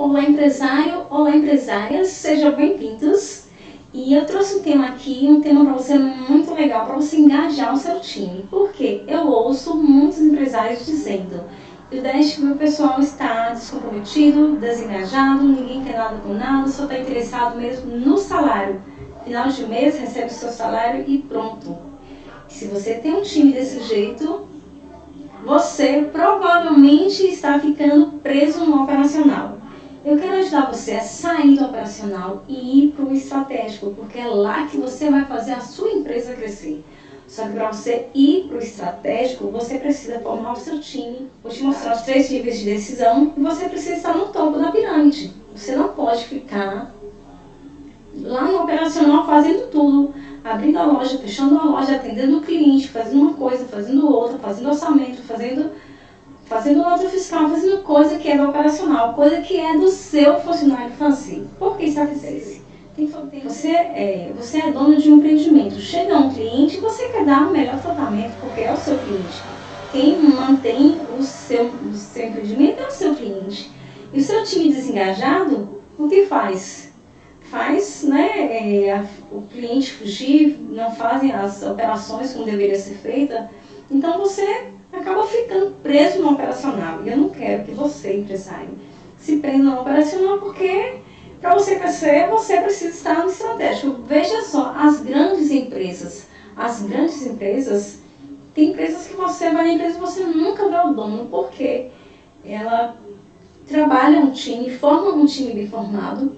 Olá, empresário, olá, empresárias, sejam bem-vindos. E eu trouxe um tema aqui, um tema para você muito legal, para você engajar o seu time. Porque eu ouço muitos empresários dizendo: o ideia meu pessoal está descomprometido, desengajado, ninguém quer nada com nada, só está interessado mesmo no salário. Final de mês, recebe o seu salário e pronto. Se você tem um time desse jeito, você provavelmente está ficando preso no operacional. Eu quero ajudar você a sair do operacional e ir para o estratégico, porque é lá que você vai fazer a sua empresa crescer. Só que para você ir para o estratégico, você precisa formar o seu time. Vou te mostrar os 3 níveis de decisão e você precisa estar no topo da pirâmide. Você não pode ficar lá no operacional fazendo tudo, abrindo a loja, fechando a loja, atendendo o cliente, fazendo uma coisa, fazendo outra, fazendo orçamento, fazendo nota fiscal, fazendo coisa que é do operacional, coisa que é do seu funcionário financeiro. Por que estratégia? Você é dono de um empreendimento, chega um cliente e você quer dar o melhor tratamento, porque é o seu cliente. Quem mantém o seu empreendimento é o seu cliente. E o seu time desengajado, o que faz? O cliente fugir, não fazem as operações como deveria ser feita, então você acaba ficando preso no operacional. E eu não quero que você, empresário, se prenda no operacional, porque para você crescer, você precisa estar no estratégico. Veja só, as grandes empresas, tem empresas que você vai na empresa e você nunca vê o dono, porque ela trabalha um time, forma um time bem formado,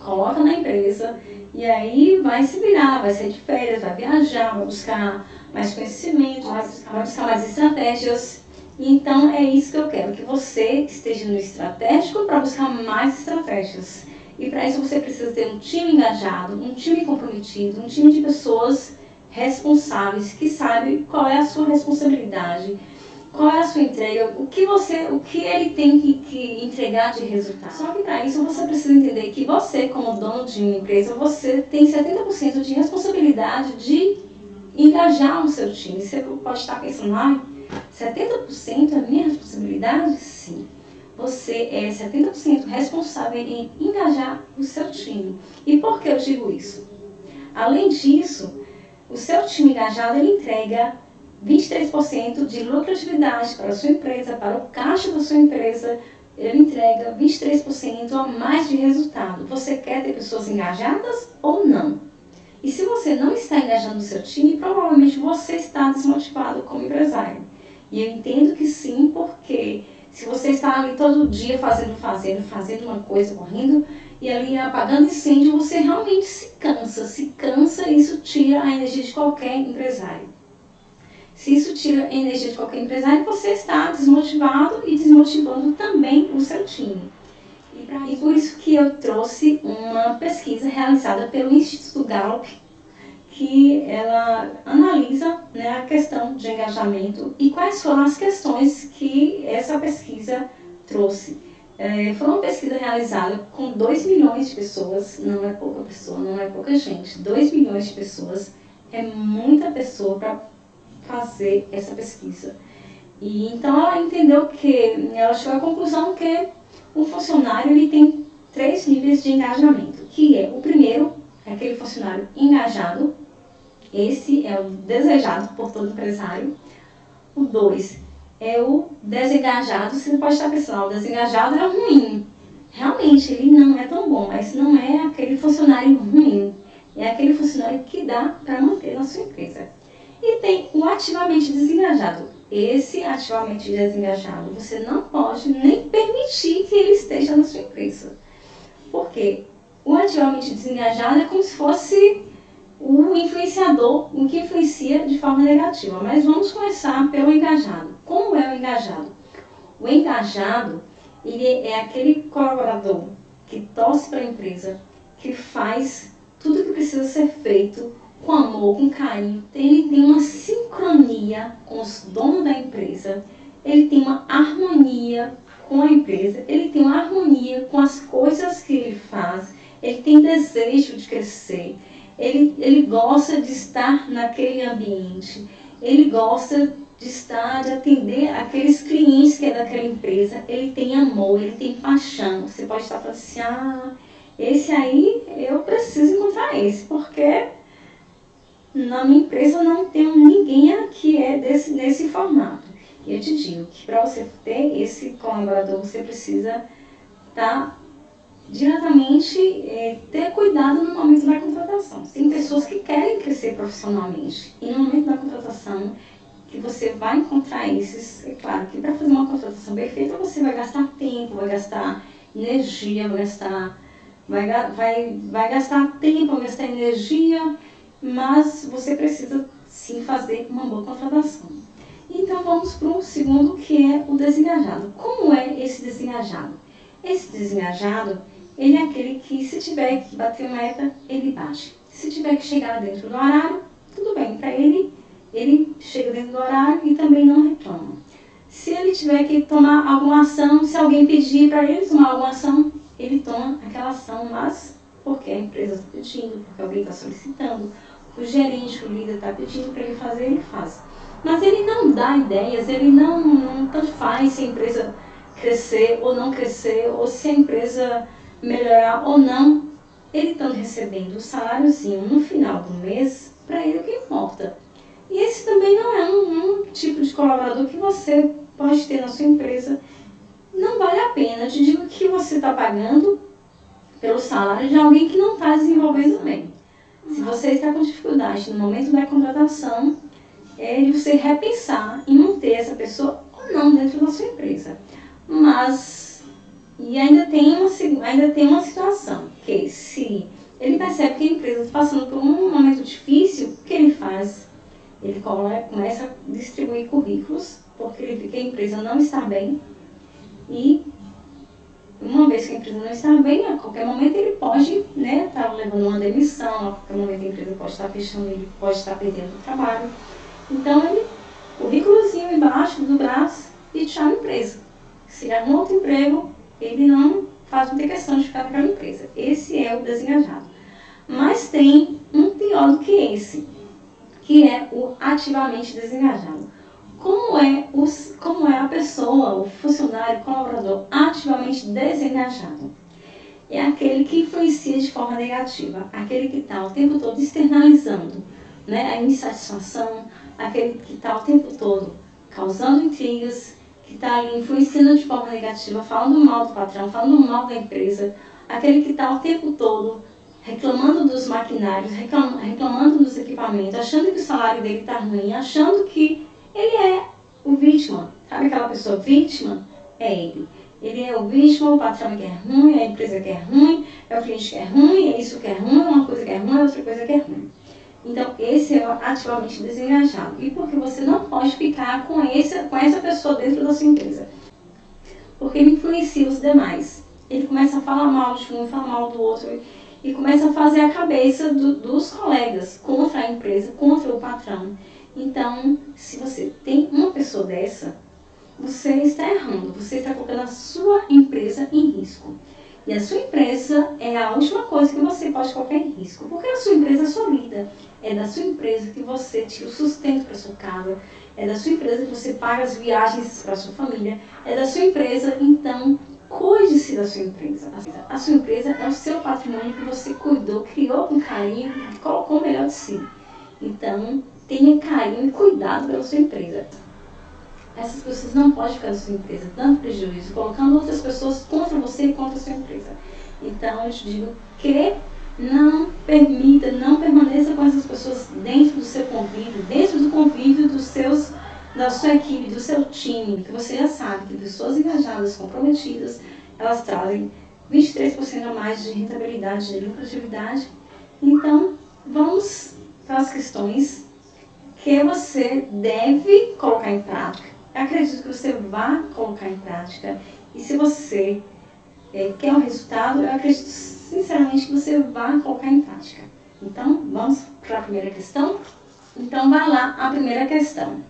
coloca na empresa e aí vai se virar, vai sair de férias, vai viajar, vai buscar mais conhecimento, vai buscar mais estratégias. Então é isso que eu quero, que você esteja no estratégico para buscar mais estratégias. E para isso você precisa ter um time engajado, um time comprometido, um time de pessoas responsáveis, que sabe qual é a sua responsabilidade, qual é a sua entrega, o que ele tem que entregar de resultado. Só que para isso você precisa entender que você, como dono de uma empresa, você tem 70% de responsabilidade de engajar o seu time. Você pode estar pensando, 70% é minha responsabilidade? Sim. Você é 70% responsável em engajar o seu time. E por que eu digo isso? Além disso, o seu time engajado, ele entrega 23% de lucratividade para a sua empresa, para o caixa da sua empresa, ele entrega 23% a mais de resultado. Você quer ter pessoas engajadas ou não? E se você não está engajando o seu time, provavelmente você está desmotivado como empresário. E eu entendo que sim, porque se você está ali todo dia fazendo uma coisa, correndo, e ali apagando incêndio, você realmente se cansa, e isso tira a energia de qualquer empresário. Se isso tira a energia de qualquer empresário, você está desmotivado e desmotivando também o seu time. E por isso que eu trouxe uma pesquisa realizada pelo Instituto Gallup, que ela analisa, a questão de engajamento e quais foram as questões que essa pesquisa trouxe. Foi uma pesquisa realizada com 2 milhões de pessoas, não é pouca pessoa, não é pouca gente. 2 milhões de pessoas é muita pessoa para fazer essa pesquisa. E então ela entendeu ela chegou à conclusão que um funcionário ele tem 3 níveis de engajamento, que é o primeiro, é aquele funcionário engajado, esse é o desejado por todo empresário. O 2 é o desengajado. Você pode estar pensando, o desengajado é ruim. Realmente, ele não é tão bom, mas não é aquele funcionário ruim. É aquele funcionário que dá para manter na sua empresa. E tem o ativamente desengajado. Esse ativamente desengajado, você não pode nem permitir que ele esteja na sua empresa. Por quê? O ativamente desengajado é como se fosse o influenciador, o que influencia de forma negativa. Mas vamos começar pelo engajado. Como é o engajado? O engajado, ele é aquele colaborador que torce para a empresa, que faz tudo o que precisa ser feito com amor, com carinho. Ele tem uma sincronia com os donos da empresa, ele tem uma harmonia com a empresa, ele tem uma harmonia com as coisas que ele faz, ele tem desejo de crescer, ele gosta de estar naquele ambiente, ele gosta de atender aqueles clientes que é daquela empresa. Ele tem amor, ele tem paixão. Você pode estar falando assim, esse aí eu preciso encontrar esse, porque na minha empresa não tem ninguém que é nesse formato. E eu te digo que para você ter esse colaborador, você precisa estar diretamente, ter cuidado no momento da contratação. Tem pessoas que querem crescer profissionalmente e no momento da contratação que você vai encontrar esses. É claro que para fazer uma contratação perfeita você vai gastar tempo, vai gastar energia, vai gastar tempo, vai gastar energia, mas você precisa sim fazer uma boa contratação. Então vamos para o segundo, que é o desengajado. Como é esse desengajado? Esse desengajado, ele é aquele que, se tiver que bater meta, ele bate. Se tiver que chegar dentro do horário, tudo bem, para ele chega dentro do horário e também não reclama. Se ele tiver que tomar alguma ação, se alguém pedir para ele tomar alguma ação, ele toma aquela ação, mas porque a empresa está pedindo, porque alguém está solicitando, o gerente, o líder está pedindo para ele fazer, ele faz. Mas ele não dá ideias, ele não tanto faz se a empresa crescer ou não crescer, ou se a empresa melhorar ou não. Ele está recebendo o saláriozinho no final do mês, para ele o que importa. E esse também não é um tipo de colaborador que você pode ter na sua empresa. Não vale a pena. Eu te digo que você está pagando pelo salário de alguém que não está desenvolvendo bem. Se você está com dificuldade no momento da contratação, é você repensar em manter essa pessoa ou não dentro da sua empresa. Mas, e ainda tem uma situação, que se ele percebe que a empresa está passando por um momento difícil, o que ele faz? Ele começa a distribuir currículos, porque ele vê que a empresa não está bem. E uma vez que a empresa não está bem, a qualquer momento ele pode estar levando uma demissão, a qualquer momento a empresa pode estar fechando, ele pode estar perdendo o trabalho. Então ele, currículozinho embaixo do braço e tchau a empresa. Se arruma outro emprego, ele não faz muita questão de ficar naquela empresa. Esse é o desengajado. Mas tem um pior do que esse, que é o ativamente desengajado. Como é a pessoa, o funcionário, o colaborador ativamente desengajado? É aquele que influencia de forma negativa, aquele que está o tempo todo externalizando, a insatisfação, aquele que está o tempo todo causando intrigas, que está ali influenciando de forma negativa, falando mal do patrão, falando mal da empresa, aquele que está o tempo todo reclamando dos maquinários, reclamando dos equipamentos, achando que o salário dele está ruim, achando que ele é o vítima. Sabe aquela pessoa vítima? É ele. Ele é o vítima, o patrão que é ruim, a empresa que é ruim, é o cliente que é ruim, é isso que é ruim, uma coisa que é ruim, outra coisa que é ruim. Então, esse é o ativamente desengajado. E porque você não pode ficar com essa pessoa dentro da sua empresa. Porque ele influencia os demais. Ele começa a falar mal de um, falar mal do outro, e começa a fazer a cabeça dos colegas contra a empresa, contra o patrão. Então, se você tem uma pessoa dessa, você está errando, você está colocando a sua empresa em risco. E a sua empresa é a última coisa que você pode colocar em risco, porque a sua empresa é a sua vida. É da sua empresa que você tira o sustento para sua casa, é da sua empresa que você paga as viagens para sua família, é da sua empresa, então cuide-se da sua empresa. A sua empresa é o seu patrimônio que você cuidou, criou com carinho, colocou o melhor de si. Então, tenha carinho e cuidado pela sua empresa. Essas pessoas não podem ficar na sua empresa, dando prejuízo, colocando outras pessoas contra você e contra a sua empresa. Então, eu te digo que não permaneça com essas pessoas dentro do seu convívio, dentro do convívio da sua equipe, do seu time, que você já sabe que pessoas engajadas, comprometidas, elas trazem 23% a mais de rentabilidade, de lucratividade. Então, vamos para as questões que você deve colocar em prática. Eu acredito que você vai colocar em prática. E se você quer o resultado, eu acredito sinceramente que você vai colocar em prática. Então, vamos para a primeira questão? Então, vai lá a primeira questão.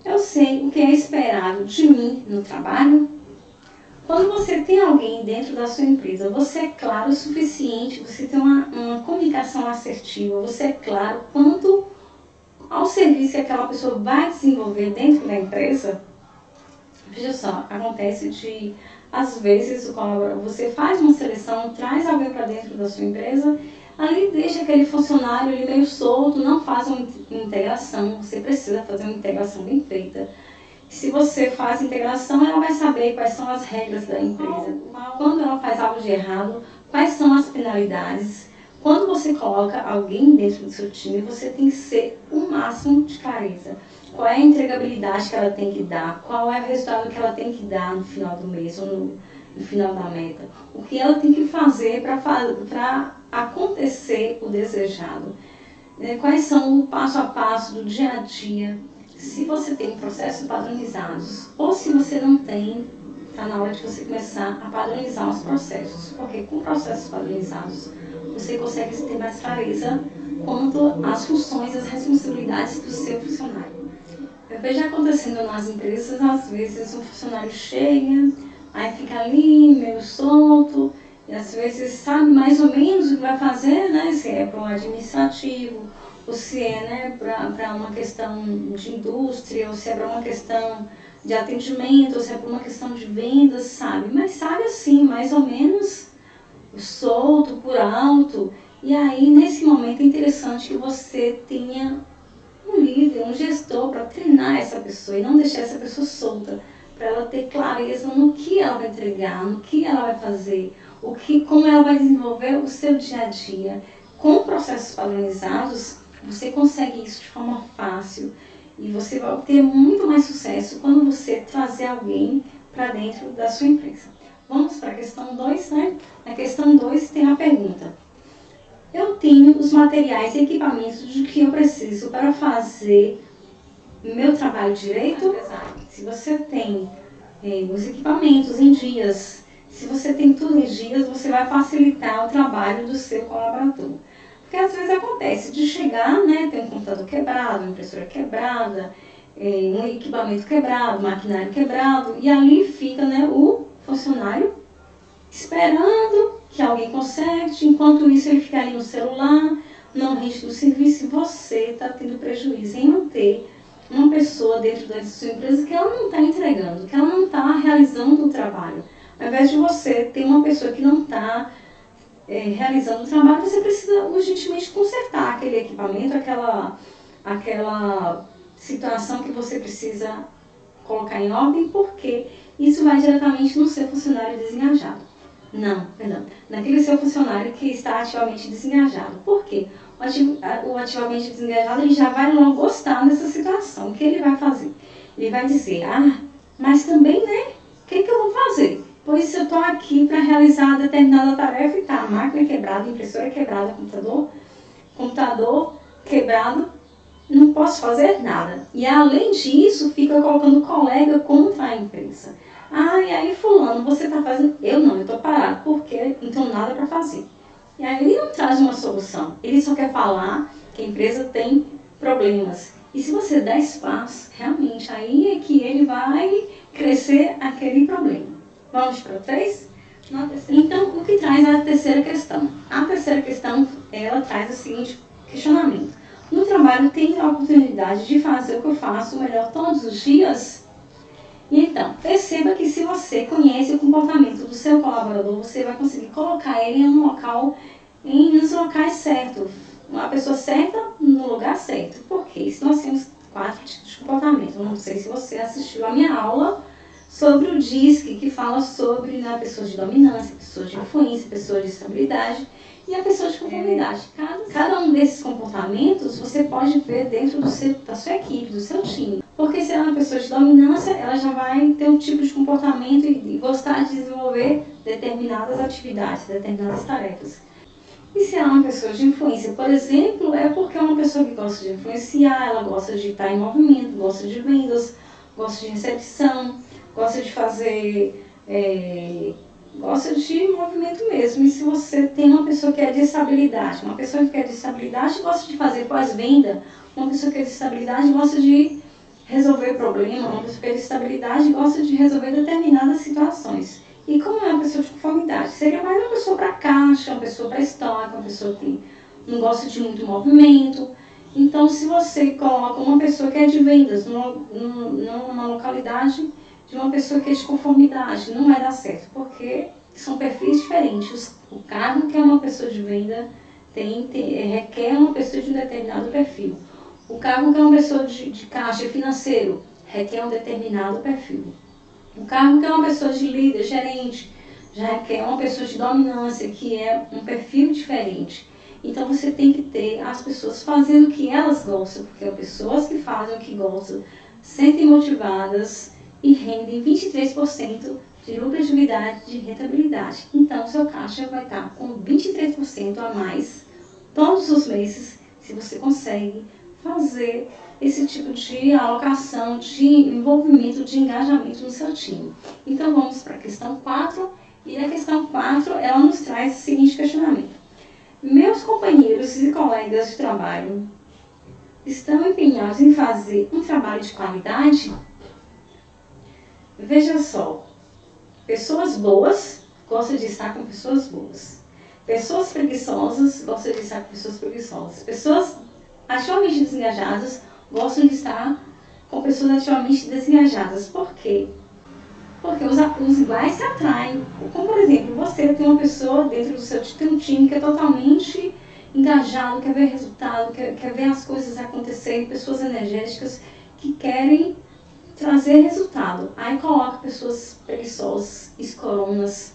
Eu sei o que é esperado de mim no trabalho. Quando você tem alguém dentro da sua empresa, você é claro o suficiente, você tem uma comunicação assertiva, você é claro quanto ao serviço que aquela pessoa vai desenvolver dentro da empresa, veja só, acontece de, às vezes, você faz uma seleção, traz alguém para dentro da sua empresa, ali deixa aquele funcionário ali meio solto, não faz uma integração, você precisa fazer uma integração bem feita. Se você faz integração, ela vai saber quais são as regras da empresa. Quando ela faz algo de errado, quais são as penalidades. Quando você coloca alguém dentro do seu time, você tem que ser o máximo de clareza. Qual é a entregabilidade que ela tem que dar, qual é o resultado que ela tem que dar no final do mês ou no final da meta. O que ela tem que fazer para acontecer o desejado. Quais são o passo a passo do dia a dia. Se você tem processos padronizados ou se você não tem, está na hora de você começar a padronizar os processos. Porque com processos padronizados, você consegue ter mais clareza quanto às funções e às responsabilidades do seu funcionário. Eu vejo acontecendo nas empresas, às vezes um funcionário chega, aí fica ali meio solto, e às vezes sabe mais ou menos o que vai fazer, né? Se é para um administrativo, ou se é, né, para uma questão de indústria, ou se é para uma questão de atendimento, ou se é para uma questão de vendas, sabe? Mas sabe assim, mais ou menos solto, por alto. E aí, nesse momento, é interessante que você tenha um líder, um gestor para treinar essa pessoa e não deixar essa pessoa solta, para ela ter clareza no que ela vai entregar, no que ela vai fazer, como ela vai desenvolver o seu dia a dia. Com processos padronizados, você consegue isso de forma fácil e você vai ter muito mais sucesso quando você trazer alguém para dentro da sua empresa. Vamos para a questão 2, né? Na questão 2 tem a pergunta. Eu tenho os materiais e equipamentos de que eu preciso para fazer meu trabalho direito? Se você tem os equipamentos em dias, se você tem tudo em dias, você vai facilitar o trabalho do seu colaborador. Porque às vezes acontece de chegar, né, ter um computador quebrado, uma impressora quebrada, um equipamento quebrado, maquinário quebrado, e ali fica, né, o funcionário esperando que alguém conserte, enquanto isso ele fica ali no celular, não rende do serviço, e você está tendo prejuízo em manter uma pessoa dentro da sua empresa que ela não está entregando, que ela não está realizando o trabalho. Ao invés de você ter uma pessoa que não está realizando o trabalho, você precisa urgentemente consertar aquele equipamento, aquela situação que você precisa colocar em ordem, porque isso vai diretamente no seu funcionário desengajado. Não, perdão, naquele seu funcionário que está ativamente desengajado. Por quê? O ativamente desengajado, ele já vai logo gostar dessa situação. O que ele vai fazer? Ele vai dizer, mas também, né, o que eu vou fazer? Pois eu estou aqui para realizar determinada tarefa e tá, a máquina quebrada, a impressora quebrada, computador quebrado, não posso fazer nada. E além disso, fica colocando o colega contra a empresa. E aí fulano, você está fazendo? Eu estou parado, porque não tenho nada para fazer. E aí ele não traz uma solução, ele só quer falar que a empresa tem problemas. E se você der espaço, realmente, aí é que ele vai crescer aquele problema. Vamos para o 3? Então, o que traz a terceira questão? A terceira questão, ela traz o seguinte questionamento. No trabalho, tenho a oportunidade de fazer o que eu faço melhor todos os dias? Então, perceba que se você conhece o comportamento do seu colaborador, você vai conseguir colocar ele em um local, nos locais certos. Uma pessoa certa no lugar certo. Por quê? Se nós temos 4 tipos de comportamento. Eu não sei se você assistiu a minha aula sobre o DISC, que fala sobre pessoas de dominância, pessoas de influência, pessoas de estabilidade e a pessoa de conformidade. Cada um desses comportamentos você pode ver dentro da sua equipe, do seu time. Porque se ela é uma pessoa de dominância, ela já vai ter um tipo de comportamento e gostar de desenvolver determinadas atividades, determinadas tarefas. E se ela é uma pessoa de influência, por exemplo, é porque é uma pessoa que gosta de influenciar, ela gosta de estar em movimento, gosta de vendas, gosta de recepção, gosta de fazer, gosta de movimento mesmo. E se você tem uma pessoa que é de estabilidade, uma pessoa que é de estabilidade gosta de fazer pós-venda, uma pessoa que é de estabilidade gosta de resolver problemas, uma pessoa que é de estabilidade gosta de resolver determinadas situações. E como é uma pessoa de conformidade? Seria mais uma pessoa para caixa, uma pessoa para estoque, uma pessoa que não gosta de muito movimento. Então, se você coloca uma pessoa que é de vendas numa localidade de uma pessoa que é de conformidade, não vai dar certo, porque são perfis diferentes. O cargo que é uma pessoa de venda requer uma pessoa de um determinado perfil. O cargo que é uma pessoa de caixa financeiro requer um determinado perfil. O cargo que é uma pessoa de líder, gerente, já requer uma pessoa de dominância, que é um perfil diferente. Então você tem que ter as pessoas fazendo o que elas gostam, porque as pessoas que fazem o que gostam sentem motivadas e rendem 23% de lucratividade, de rentabilidade. Então seu caixa vai estar com 23% a mais todos os meses, se você consegue fazer esse tipo de alocação, de envolvimento, de engajamento no seu time. Então vamos para a questão 4, e a questão 4 ela nos traz o seguinte questionamento. Meus companheiros e colegas de trabalho estão empenhados em fazer um trabalho de qualidade? Veja só, pessoas boas gostam de estar com pessoas boas. Pessoas preguiçosas gostam de estar com pessoas preguiçosas. Pessoas ativamente desengajadas gostam de estar com pessoas ativamente desengajadas. Por quê? Porque os iguais se atraem. Como, por exemplo, você tem uma pessoa dentro do seu tem um time que é totalmente engajado, quer ver resultado, quer ver as coisas acontecerem, pessoas energéticas que querem trazer resultado. Aí coloca pessoas preguiçosas, escoronas,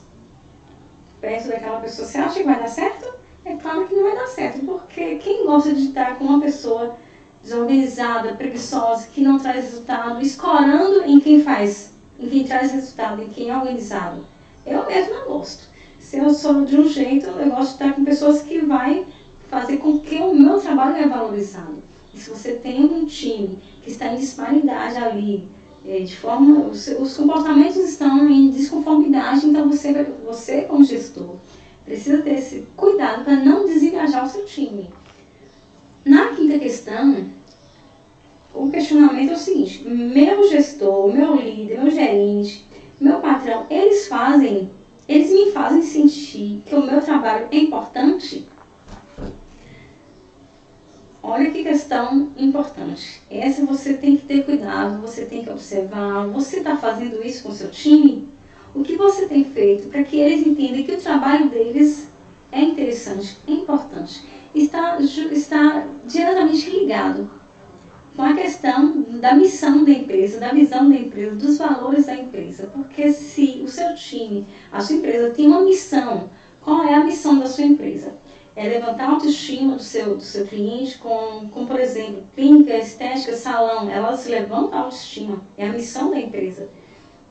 perto daquela pessoa. Você acha que vai dar certo? É claro que não vai dar certo, porque quem gosta de estar com uma pessoa desorganizada, preguiçosa, que não traz resultado, escorando em quem traz resultado, em quem é organizado? Eu mesma gosto. Se eu sou de um jeito, eu gosto de estar com pessoas que vai fazer com que o meu trabalho é valorizado. E se você tem um time que está em disparidade ali, de forma, os comportamentos estão em desconformidade, então você como gestor, precisa ter esse cuidado para não desengajar o seu time. Na quinta questão, o questionamento é o seguinte: meu gestor, meu líder, meu gerente, meu patrão, eles me fazem sentir que o meu trabalho é importante? Olha que questão importante. Essa você tem que ter cuidado, você tem que observar. Você está fazendo isso com o seu time? O que você tem feito para que eles entendam que o trabalho deles é interessante, é importante? Está diretamente ligado com a questão da missão da empresa, da visão da empresa, dos valores da empresa. Porque se o seu time, a sua empresa tem uma missão, qual é a missão da sua empresa? É levantar a autoestima do seu cliente com, por exemplo, clínica, estética, salão. Elas levantam a autoestima. É a missão da empresa,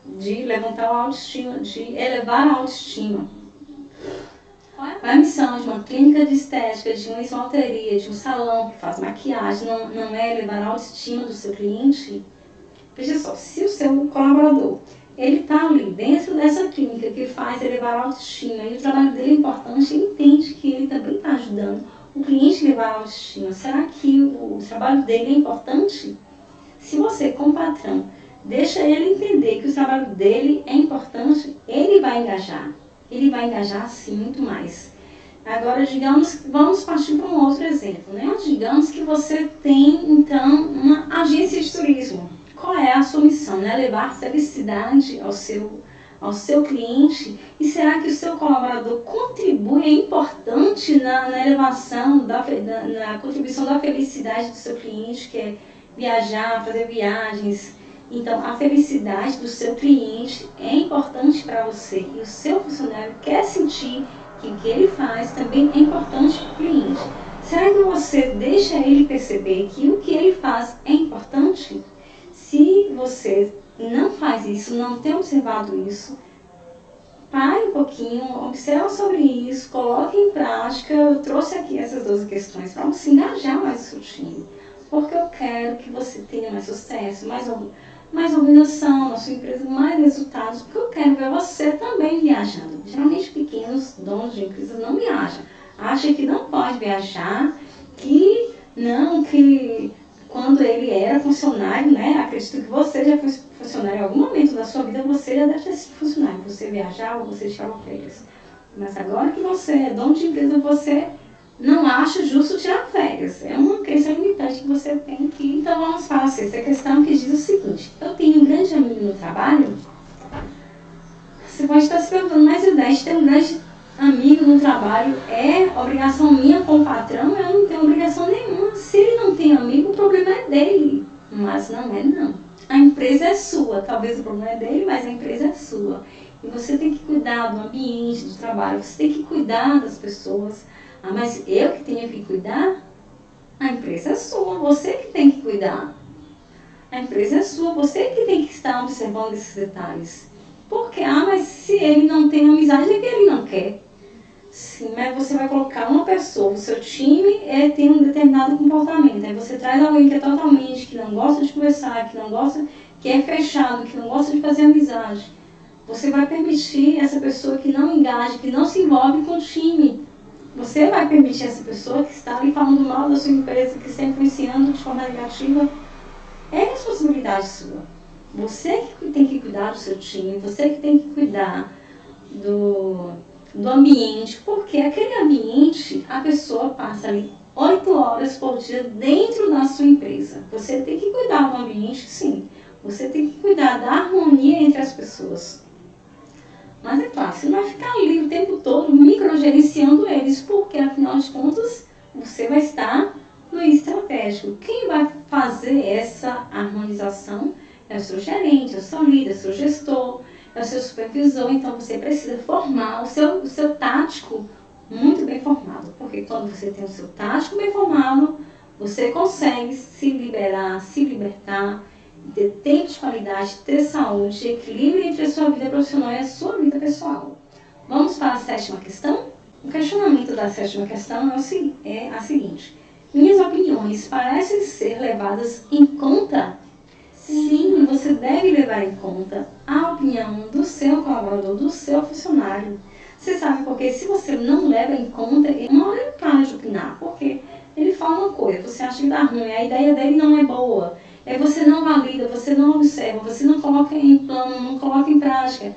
de levantar a autoestima, de elevar a autoestima. Qual é a missão de uma clínica de estética, de uma esmalteria, de um salão que faz maquiagem? Não é elevar a autoestima do seu cliente? Veja só, se o seu colaborador ele está ali dentro dessa clínica que faz elevar a autoestima e o trabalho dele é importante, ele entende que ele também está ajudando o cliente a elevar a autoestima. Será que o trabalho dele é importante? Se você, como patrão, deixa ele entender que o trabalho dele é importante, ele vai engajar. Ele vai engajar, sim, muito mais. Agora, vamos partir para um outro exemplo, né? Digamos que você tem, então, uma agência de turismo. Qual é a sua missão? Né? Levar felicidade ao seu cliente? E será que o seu colaborador contribui, é importante na elevação, na contribuição da felicidade do seu cliente, que é viajar, fazer viagens? Então, a felicidade do seu cliente é importante para você e o seu funcionário quer sentir que o que ele faz também é importante para o cliente. Será que você deixa ele perceber que o que ele faz é importante? Se você não faz isso, não tem observado isso, pare um pouquinho, observe sobre isso, coloque em prática. Eu trouxe aqui essas 12 questões para você engajar mais o seu time, porque eu quero que você tenha mais sucesso, mais organização na sua empresa, mais resultados, porque eu quero ver você também viajando. Geralmente pequenos donos de empresas não viajam, acham que não pode viajar, que quando ele era funcionário, né? Acredito que você já foi funcionário em algum momento da sua vida, você já deve ter sido funcionário, você viajava, você tirava férias. Mas agora que você é dono de empresa, você não acho justo tirar férias. É uma crença limitante que você tem que... Então vamos para a sexta questão, que diz o seguinte: eu tenho um grande amigo no trabalho. Você pode estar se perguntando, mas o de ter um grande amigo no trabalho é obrigação minha com o patrão? Eu não tenho obrigação nenhuma. Se ele não tem amigo, o problema é dele. Mas não é, não. A empresa é sua. Talvez o problema é dele, mas a empresa é sua. E você tem que cuidar do ambiente do trabalho. Você tem que cuidar das pessoas. Ah, mas eu que tenho que cuidar? A empresa é sua. Você que tem que cuidar. A empresa é sua. Você que tem que estar observando esses detalhes. Porque, mas se ele não tem amizade, é que ele não quer. Sim, mas você vai colocar uma pessoa, o seu time tem um determinado comportamento. Aí você traz alguém que é totalmente, que não gosta de conversar, que não gosta, que é fechado, que não gosta de fazer amizade. Você vai permitir essa pessoa que não engaje, que não se envolve com o time. Você vai permitir essa pessoa que está ali falando mal da sua empresa, que está influenciando de forma negativa. É responsabilidade sua. Você que tem que cuidar do seu time, você que tem que cuidar do ambiente, porque aquele ambiente, a pessoa passa ali 8 horas por dia dentro da sua empresa. Você tem que cuidar do ambiente, sim. Você tem que cuidar da harmonia entre as pessoas. Mas é claro, você não vai ficar ali o tempo todo microgerenciando eles, porque afinal de contas, você vai estar no estratégico. Quem vai fazer essa harmonização é o seu gerente, é o seu líder, é o seu gestor, é o seu supervisor. Então você precisa formar o seu tático muito bem formado, porque quando você tem o seu tático bem formado, você consegue se liberar, se libertar, ter tempo de qualidade, ter saúde, equilíbrio entre a sua vida profissional e a sua vida pessoal. Vamos para a sétima questão? O questionamento da sétima questão é a seguinte: minhas opiniões parecem ser levadas em conta? Sim, você deve levar em conta a opinião do seu colaborador, do seu funcionário. Você sabe porque se você não leva em conta, uma hora ele para de opinar, porque ele fala uma coisa, você acha que dá ruim, a ideia dele não é boa, aí você não valida, você não observa, você não coloca em plano, não coloca em prática.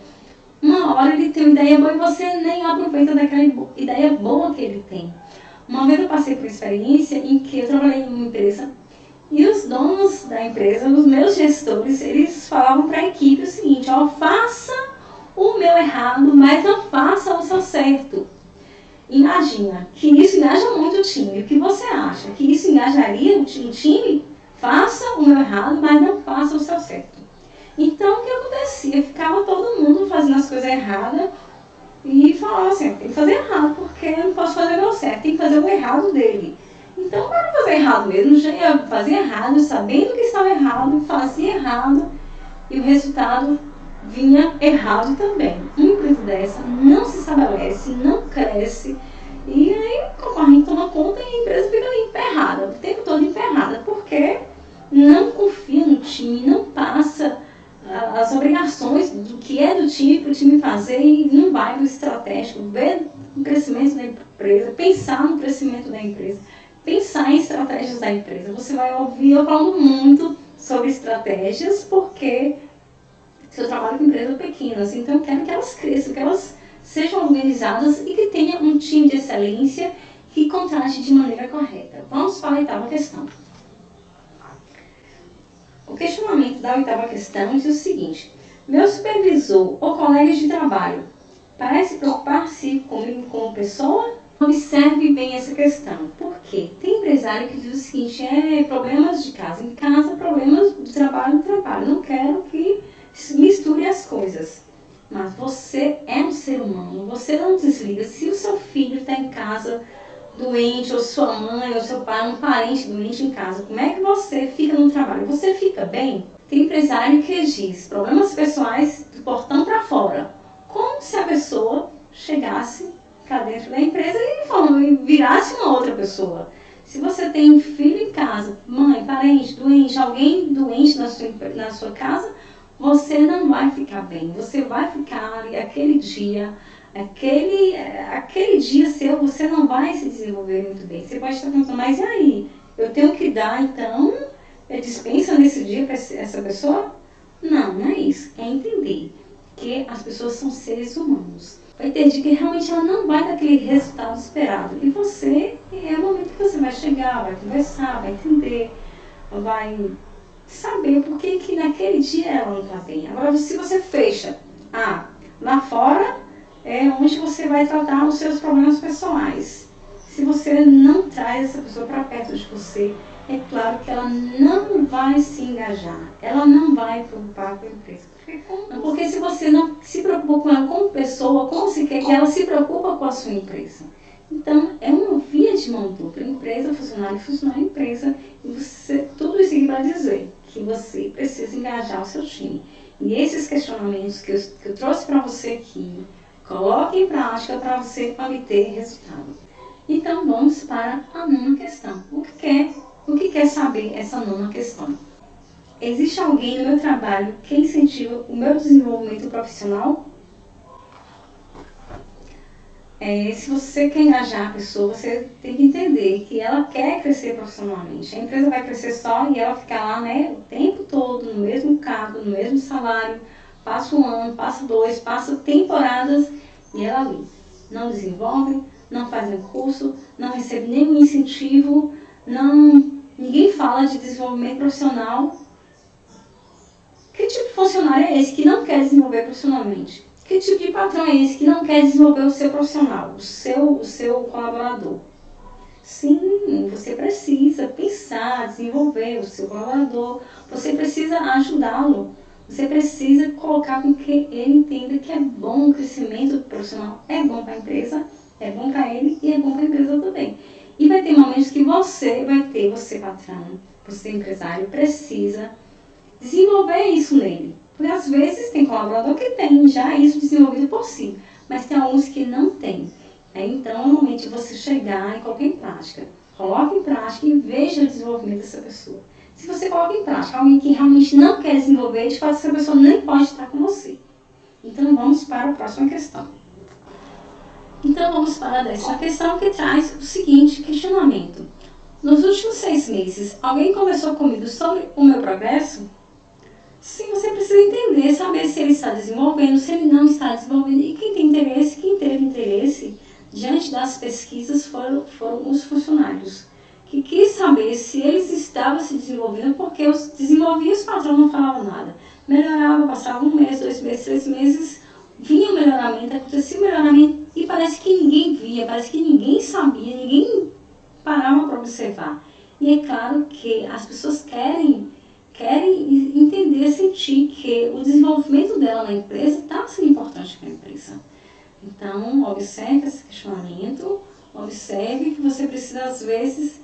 Uma hora ele tem uma ideia boa e você nem aproveita daquela ideia boa que ele tem. Uma vez eu passei por uma experiência em que eu trabalhei em uma empresa e os donos da empresa, os meus gestores, eles falavam para a equipe o seguinte: faça o meu errado, mas não faça o seu certo. Imagina que isso engaja muito o time. O que você acha? Que isso engajaria o time? Faça o meu errado, mas não faça o seu certo. Então o que acontecia? Ficava todo mundo fazendo as coisas erradas e falava assim: tem que fazer errado, porque eu não posso fazer o meu certo, tem que fazer o errado dele. Então, para fazer errado mesmo, já ia fazer errado, sabendo que estava errado, fazia errado, e o resultado vinha errado também. Uma empresa dessa não se estabelece, não cresce, e aí o concorrente toma conta e a empresa fica emperrada, o tempo todo emperrada, porque não confia no time, não passa as obrigações do que é do time para o time fazer e não vai para o estratégico, ver o crescimento da empresa, pensar no crescimento da empresa. Pensar em estratégias da empresa. Você vai ouvir eu falando muito sobre estratégias, porque eu trabalho com empresas pequenas, então eu quero que elas cresçam, que elas sejam organizadas e que tenha um time de excelência que contrate de maneira correta. Vamos para a oitava questão. O questionamento da oitava questão diz o seguinte: meu supervisor ou colega de trabalho parece preocupar-se comigo como pessoa? Observe bem essa questão. Por quê? Tem empresário que diz o seguinte: problemas de casa em casa, problemas de trabalho em trabalho. Não quero que misture as coisas. Mas você é um ser humano, você não desliga. Se o seu filho está em casa doente, ou sua mãe, ou seu pai, um parente doente em casa, como é que você fica no trabalho? Você fica bem? Tem empresário que diz problemas pessoais do portão para fora. Como se a pessoa chegasse para dentro da empresa e virasse uma outra pessoa. Se você tem um filho em casa, mãe, parente, doente, alguém doente na sua casa, você não vai ficar bem. Você vai ficar ali aquele dia seu, você não vai se desenvolver muito bem. Você pode estar pensando, mas e aí? Eu tenho que dar, então, dispensa nesse dia para essa pessoa? Não, não é isso. É entender. que as pessoas são seres humanos. Vai ter dia que realmente ela não vai dar aquele resultado esperado. E você, é o momento que você vai chegar, vai conversar, vai entender, vai saber por que naquele dia ela não está bem. Agora, se você fecha, lá fora é onde você vai tratar os seus problemas pessoais. Se você não traz essa pessoa para perto de você, é claro que ela não vai se engajar, ela não vai preocupar com a empresa. Porque se você não se preocupa com ela como pessoa, como se quer que ela se preocupa com a sua empresa? Então, é uma via de mão dupla, empresa, funcionário, empresa, e você, tudo isso aqui para dizer que você precisa engajar o seu time. E esses questionamentos que eu trouxe para você aqui, coloque em prática para você obter resultado. Então, vamos para a nona questão. O que quer saber essa nona questão? Existe alguém no meu trabalho que incentiva o meu desenvolvimento profissional? Se você quer engajar a pessoa, você tem que entender que ela quer crescer profissionalmente. A empresa vai crescer só e ela ficar lá, né, o tempo todo no mesmo cargo, no mesmo salário, passa um ano, passa dois, passa temporadas e ela ali não desenvolve, não faz um curso, não recebe nenhum incentivo, ninguém fala de desenvolvimento profissional. Que tipo de funcionário é esse que não quer desenvolver profissionalmente? Que tipo de patrão é esse que não quer desenvolver o seu profissional, o seu colaborador? Sim, você precisa pensar, desenvolver o seu colaborador, você precisa ajudá-lo, você precisa colocar com que ele entenda que é bom o crescimento profissional, é bom para a empresa, é bom para ele e é bom para a empresa também. E vai ter momentos que você patrão, você empresário, precisa desenvolver isso nele. Porque às vezes tem colaborador que tem já isso desenvolvido por si, mas tem alguns que não tem. Então é o momento de você chegar e colocar em prática. Coloque em prática e veja o desenvolvimento dessa pessoa. Se você coloca em prática alguém que realmente não quer desenvolver, de fato essa pessoa nem pode estar com você. Então vamos para a próxima questão. Então vamos para a 10ª questão, que traz o seguinte questionamento. Nos últimos 6 meses, alguém conversou comigo sobre o meu progresso? Sim, você precisa entender, saber se ele está desenvolvendo, se ele não está desenvolvendo. E quem tem interesse, quem teve interesse, diante das pesquisas, foram os funcionários. Que quis saber se eles estavam se desenvolvendo, porque os patrões não falavam nada. Melhorava, passava 1 mês, 2 meses, 3 meses, vinha o melhoramento, acontecia o melhoramento, e parece que ninguém via, parece que ninguém sabia, ninguém parava para observar. E é claro que as pessoas querem entender, sentir que o desenvolvimento dela na empresa está sendo importante para a empresa. Então, observe esse questionamento, observe que você precisa, às vezes,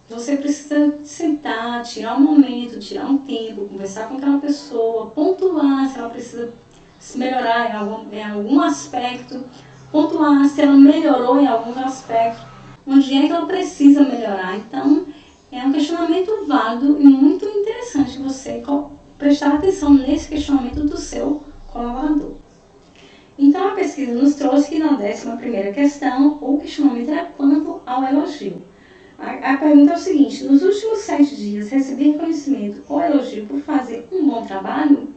você precisa sentar, tirar um momento, tirar um tempo, conversar com aquela pessoa, pontuar se ela precisa se melhorar em algum aspecto, pontuar se ela melhorou em algum aspecto, onde é que ela precisa melhorar. Então, é um questionamento válido e muito interessante você prestar atenção nesse questionamento do seu colaborador. Então, a pesquisa nos trouxe que na 11ª questão, o questionamento era quanto ao elogio. A pergunta é o seguinte: nos últimos 7 dias, recebi reconhecimento ou elogio por fazer um bom trabalho?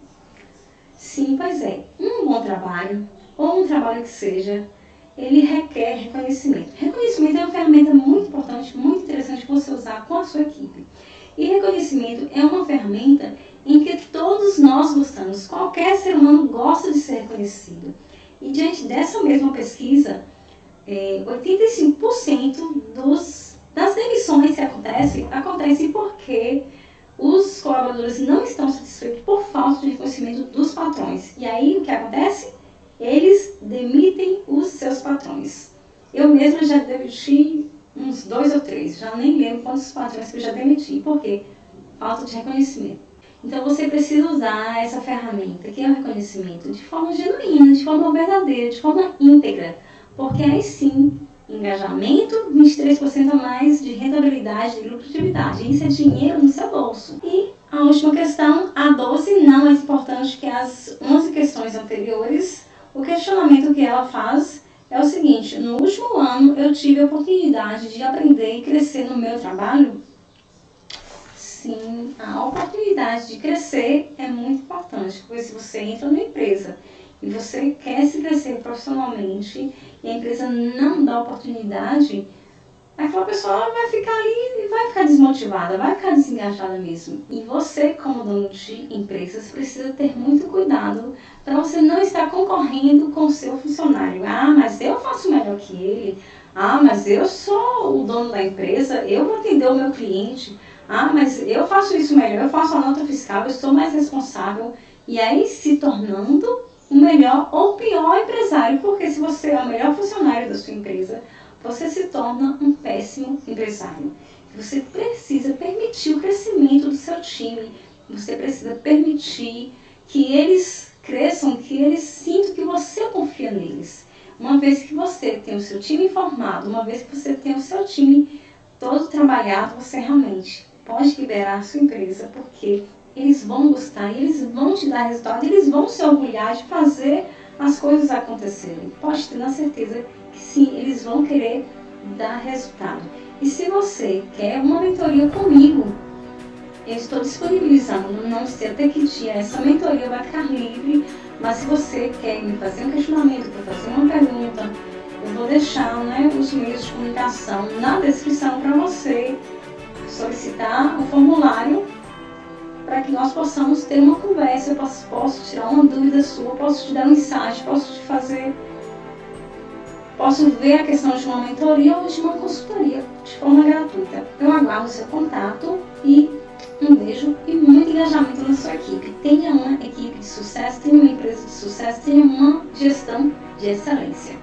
Sim, pois é. Um bom trabalho, ou um trabalho que seja, ele requer reconhecimento. Reconhecimento é uma ferramenta muito importante, muito interessante para você usar com a sua equipe. E reconhecimento é uma ferramenta em que todos nós gostamos. Qualquer ser humano gosta de ser reconhecido. E diante dessa mesma pesquisa, 85% das demissões que acontecem porque os colaboradores não estão satisfeitos por falta de reconhecimento dos patrões. E aí o que acontece? Eles demitem os seus patrões. Eu mesma já demiti uns 2 ou 3, já nem lembro quantos patrões que eu já demiti. Por quê? Falta de reconhecimento. Então você precisa usar essa ferramenta, que é o reconhecimento, de forma genuína, de forma verdadeira, de forma íntegra. Porque aí sim, engajamento, 23% a mais de rentabilidade, de lucratividade. Isso é dinheiro no seu bolso. E a última questão, a 12, não mais importante que as 11 questões anteriores. O questionamento que ela faz é o seguinte: no último ano eu tive a oportunidade de aprender e crescer no meu trabalho? sim, a oportunidade de crescer é muito importante, porque se você entra numa empresa e você quer se crescer profissionalmente e a empresa não dá oportunidade, aquela pessoa vai ficar ali e vai ficar desmotivada, vai ficar desengajada mesmo. E você, como dono de empresas, precisa ter muito cuidado para você não estar concorrendo com o seu funcionário. Ah, mas eu faço melhor que ele. Ah, mas eu sou o dono da empresa, eu vou atender o meu cliente. Ah, mas eu faço isso melhor, eu faço a nota fiscal, eu sou mais responsável. E aí se tornando o melhor ou pior empresário, porque se você é o melhor funcionário da sua empresa, você se torna um péssimo empresário. Você precisa permitir o crescimento do seu time, você precisa permitir que eles cresçam, que eles sintam que você confia neles. Uma vez que você tem o seu time formado, uma vez que você tem o seu time todo trabalhado, você realmente pode liberar a sua empresa, porque eles vão gostar, eles vão te dar resultado, eles vão se orgulhar de fazer as coisas acontecerem. Pode ter na certeza que sim, eles vão querer dar resultado. E se você quer uma mentoria comigo, eu estou disponibilizando no CTQ Dia. Essa mentoria vai ficar livre, mas se você quer me fazer um questionamento, para fazer uma pergunta, eu vou deixar os meios de comunicação na descrição para você solicitar o formulário para que nós possamos ter uma conversa. Eu posso tirar uma dúvida sua, posso te dar um insight, posso ver a questão de uma mentoria ou de uma consultoria de forma gratuita. Eu aguardo o seu contato e um beijo e muito engajamento na sua equipe. Tenha uma equipe de sucesso, tenha uma empresa de sucesso, tenha uma gestão de excelência.